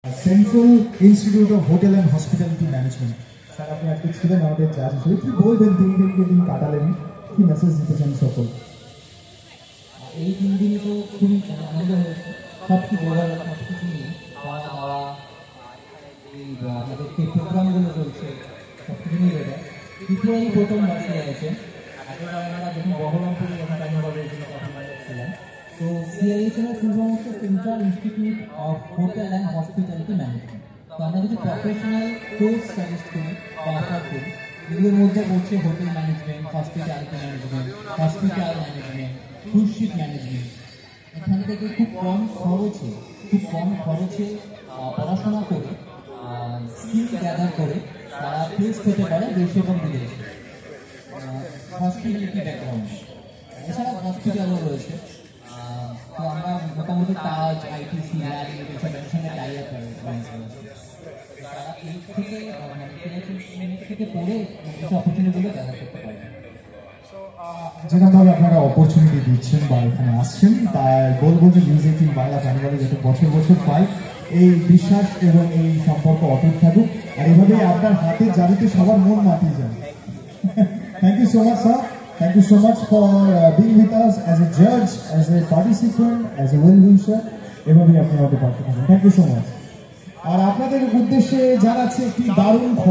Central institute of hotel and hospitality management. Sir আপনি আজকে ছিলেন আমাদের জাজ হিসেবে, কি বলবেন 3 দিন কাটালেন, কি মেসেজ দিতে চান সকল? এই 3 দিনে তো খুবই আনন্দ হয়েছে, সব কিছু বলার সব কিছু নিয়ে খাওয়া দাওয়া, এই আমাদের যে প্রোগ্রামগুলো চলছে সব কিছু নিয়ে বেড়ে ত্রিপুরাই প্রথম বাড়িতে আছে। এখন আমরা যখন বহরমপুরে যখন টাইমভাবে এখানে কথা ছিলাম, তো সিআইএসএর শুধুমাত্র central institute of hotel and hospitality management. তো আমরা কিছু প্রফেশনাল কোর্স সাজেস্ট করি বা অফার করি, এগুলোর মধ্যে পড়ছে hotel management, hospitality management, hospital management, cruise ship management. এখান থেকে খুব কম খরচে পড়াশোনা করে স্কিল গ্যাদার করে তারা প্লেসড হতে পারে দেশে এবং বিদেশে। হসপিটালিটি ব্যাকগ্রাউন্ড এছাড়া হসপিটালও রয়েছে। তো আমরা মোটামুটি তাজ, আইটিসি, ল্যাব এসব সঙ্গে টাই আপ তারা এই থেকে পড়ে কিছু অপরচুনিটিগুলো ব্যবহার করতে পারে। যেরকমভাবে আপনারা অপরচুনিটি দিচ্ছেন বা এখানে আসছেন, তাই বলবো যে নিউজ 18 বাংলা চ্যানেলে যাতে বছর বছর পাই, এই বিশ্বাস এবং এই সম্পর্ক অটুট থাকুক, আর এইভাবেই আপনার হাতে জাদুতে সবার মন মাতিয়ে যাবে। Thank you so much sir, thank you so much for being with us as a জাজ, as a participant, as a well wisher. এভাবেই আপনি আমাদের পাশে থাকুন। Thank you so much. আর আপনাদের উদ্দেশ্যে জানাচ্ছি একটি দারুণ খবর।